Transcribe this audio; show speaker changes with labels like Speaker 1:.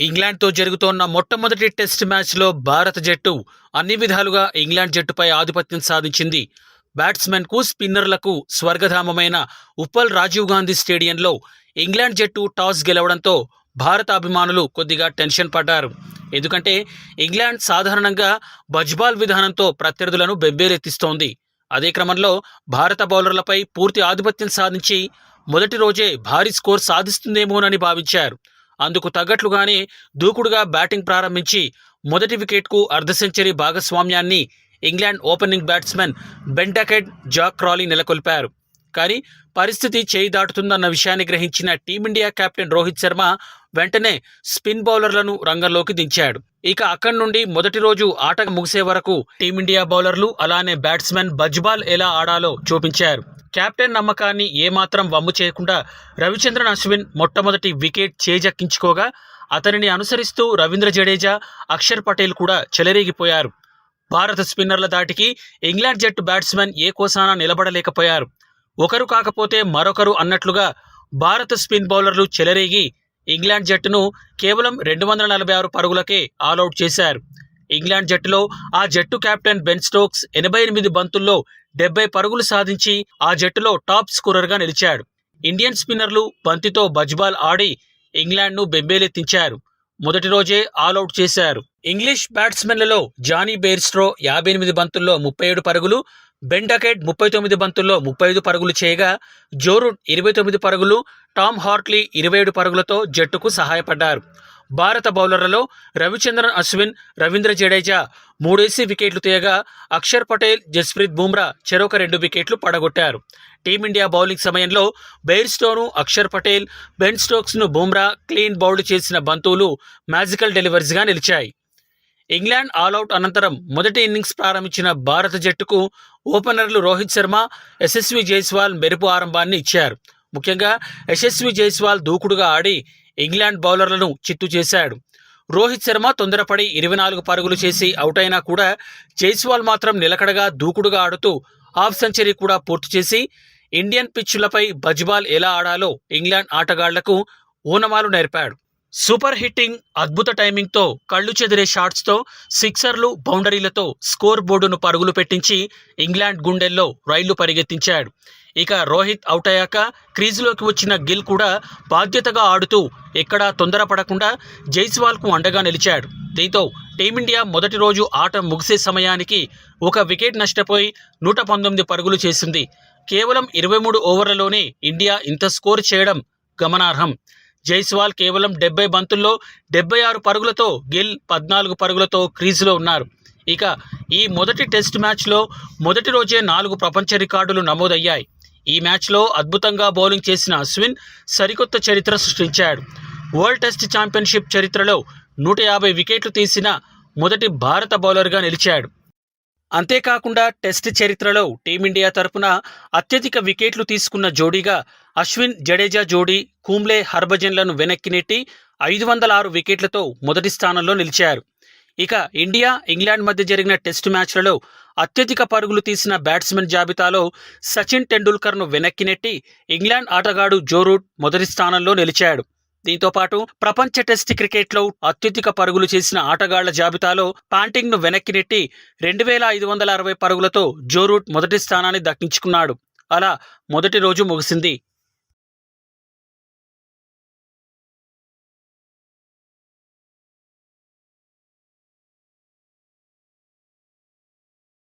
Speaker 1: ఇంగ్లాండ్తో జరుగుతోన్న మొట్టమొదటి టెస్ట్ మ్యాచ్లో భారత జట్టు అన్ని విధాలుగా ఇంగ్లాండ్ జట్టుపై ఆధిపత్యం సాధించింది. బ్యాట్స్మెన్కు, స్పిన్నర్లకు స్వర్గధామమైన ఉప్పల్ రాజీవ్ గాంధీ స్టేడియంలో ఇంగ్లాండ్ జట్టు టాస్ గెలవడంతో భారత అభిమానులు కొద్దిగా టెన్షన్ పడ్డారు. ఎందుకంటే ఇంగ్లాండ్ సాధారణంగా బజ్బాల్ విధానంతో ప్రత్యర్థులను బెంబేలెత్తిస్తోంది. అదే క్రమంలో భారత బౌలర్లపై పూర్తి ఆధిపత్యం సాధించి మొదటి రోజే భారీ స్కోర్ సాధిస్తుందేమోనని భావించారు. అందుకు తగ్గట్లుగానే దూకుడుగా బ్యాటింగ్ ప్రారంభించి మొదటి వికెట్కు అర్ధ సెంచరీ భాగస్వామ్యాన్ని England opening batsmen Ben Duckett, Jack Crawley నెలకొల్పారు. కానీ పరిస్థితి చేయి దాటుతుందన్న విషయాన్ని గ్రహించిన టీమిండియా కెప్టెన్ రోహిత్ శర్మ వెంటనే స్పిన్ బౌలర్లను రంగంలోకి దించాడు. ఇక అక్కడి నుండి మొదటి రోజు ఆట ముగిసే వరకు టీమిండియా బౌలర్లు అలానే బ్యాట్స్మెన్ బజ్బాల్ ఎలా ఆడాలో చూపించారు. కెప్టెన్ నమ్మకాన్ని ఏమాత్రం వమ్ము చేయకుండా రవిచంద్రన్ అశ్విన్ మొట్టమొదటి వికెట్ చేజక్కించుకోగా అతనిని అనుసరిస్తూ రవీంద్ర జడేజా, అక్షర్ పటేల్ కూడా చెలరేగిపోయారు. భారత స్పిన్నర్ల దాటికి ఇంగ్లాండ్ జట్టు బ్యాట్స్మెన్ ఏ కోసానా నిలబడలేకపోయారు. ఒకరు కాకపోతే మరొకరు అన్నట్లుగా భారత స్పిన్ బౌలర్లు చెలరేగి ఇంగ్లాండ్ జట్టును కేవలం 246 పరుగులకే ఆలౌట్ చేశారు. ఇంగ్లాండ్ జట్టులో ఆ జట్టు కెప్టెన్ బెన్ స్టోక్స్ 88 బంతుల్లో 70 పరుగులు సాధించి ఆ జట్టులో టాప్ స్కోరర్గా నిలిచాడు. ఇండియన్ స్పిన్నర్లు బంతితో బజ్బాల్ ఆడి ఇంగ్లాండ్ను బెంబేలెత్తించారు. మొదటి రోజే ఆలౌట్ చేశారు. ఇంగ్లీష్ బ్యాట్స్మెన్లలో జానీ బెయిర్స్టో 58 బంతుల్లో 37 పరుగులు, బెన్ డకెట్ 39 బంతుల్లో 35 పరుగులు చేయగా జో రూట్ 29 పరుగులు, టామ్ హార్ట్లీ 27 పరుగులతో జట్టుకు సహాయపడ్డారు. భారత బౌలర్లలో రవిచంద్రన్ అశ్విన్, రవీంద్ర జడేజా 3 వికెట్లు తీయగా అక్షర్ పటేల్, జస్ప్రీత్ బుమ్రా చెరొక 2 వికెట్లు పడగొట్టారు. టీమిండియా బౌలింగ్ సమయంలో బెయిర్స్టోను, అక్షర్ పటేల్, బెన్ స్టోక్స్ను బుమ్రా క్లీన్ బౌల్డ్ చేసిన బంతులు మ్యాజికల్ డెలివరీస్గా నిలిచాయి. ఇంగ్లాండ్ ఆలౌట్ అనంతరం మొదటి ఇన్నింగ్స్ ప్రారంభించిన భారత జట్టుకు ఓపెనర్లు రోహిత్ శర్మ, యశస్వి జైస్వాల్ మెరుపు ఆరంభాన్ని ఇచ్చారు. ముఖ్యంగా యశస్వి జైస్వాల్ దూకుడుగా ఆడి ఇంగ్లాండ్ బౌలర్లను చిత్తు చేశాడు. రోహిత్ శర్మ తొందరపడి 24 పరుగులు చేసి అవుట్ అయినా కూడా జైస్వాల్ మాత్రం నిలకడగా దూకుడుగా ఆడుతూ హాఫ్ సెంచరీ కూడా పూర్తి చేసి ఇండియన్ పిచ్చులపై బజ్బాల్ ఎలా ఆడాలో ఇంగ్లాండ్ ఆటగాళ్లకు ఓనమాలు నేర్పాడు. సూపర్ హిట్టింగ్, అద్భుత టైమింగ్తో, కళ్ళు చెదిరే షాట్స్తో, సిక్సర్లు, బౌండరీలతో స్కోర్ బోర్డును పరుగులు పెట్టించి ఇంగ్లాండ్ గుండెల్లో రైళ్లు పరిగెత్తించాడు. ఇక రోహిత్ అవుట్ అయ్యాక క్రీజులోకి వచ్చిన గిల్ కూడా బాధ్యతగా ఆడుతూ ఎక్కడా తొందరపడకుండా జైస్వాల్కు అండగా నిలిచాడు. దీంతో టీమిండియా మొదటి రోజు ఆట ముగిసే సమయానికి 1 వికెట్ నష్టపోయి 119 పరుగులు చేసింది. కేవలం 23 ఓవర్లలోనే ఇండియా ఇంత స్కోర్ చేయడం గమనార్హం. జైస్వాల్ కేవలం 70 బంతుల్లో 76 పరుగులతో, గిల్ 14 పరుగులతో క్రీజులో ఉన్నారు. ఇక ఈ మొదటి టెస్ట్ మ్యాచ్లో మొదటి రోజే 4 ప్రపంచ రికార్డులు నమోదయ్యాయి. ఈ మ్యాచ్లో అద్భుతంగా బౌలింగ్ చేసిన అశ్విన్ సరికొత్త చరిత్ర సృష్టించాడు. వరల్డ్ టెస్ట్ ఛాంపియన్షిప్ చరిత్రలో 150 వికెట్లు తీసిన మొదటి భారత బౌలర్గా నిలిచాడు. అంతేకాకుండా టెస్ట్ చరిత్రలో టీమిండియా తరపున అత్యధిక వికెట్లు తీసుకున్న జోడీగా అశ్విన్, జడేజా జోడీ కుంబ్లే, హర్భజన్లను వెనక్కి నెట్టి 506 వికెట్లతో మొదటి స్థానంలో నిలిచారు. ఇక ఇండియా, ఇంగ్లాండ్ మధ్య జరిగిన టెస్టు మ్యాచ్లలో అత్యధిక పరుగులు తీసిన బ్యాట్స్మెన్ జాబితాలో సచిన్ టెండూల్కర్ను వెనక్కి నెట్టి ఇంగ్లాండ్ ఆటగాడు జో రూట్ మొదటి స్థానంలో నిలిచాడు. దీంతో పాటు ప్రపంచ టెస్ట్ క్రికెట్లో అత్యధిక పరుగులు చేసిన ఆటగాళ్ల జాబితాలో పాంటింగ్ను వెనక్కి నెట్టి 2560 పరుగులతో జో రూట్ మొదటి స్థానాన్ని దక్కించుకున్నాడు. అలా మొదటి రోజు ముగిసింది.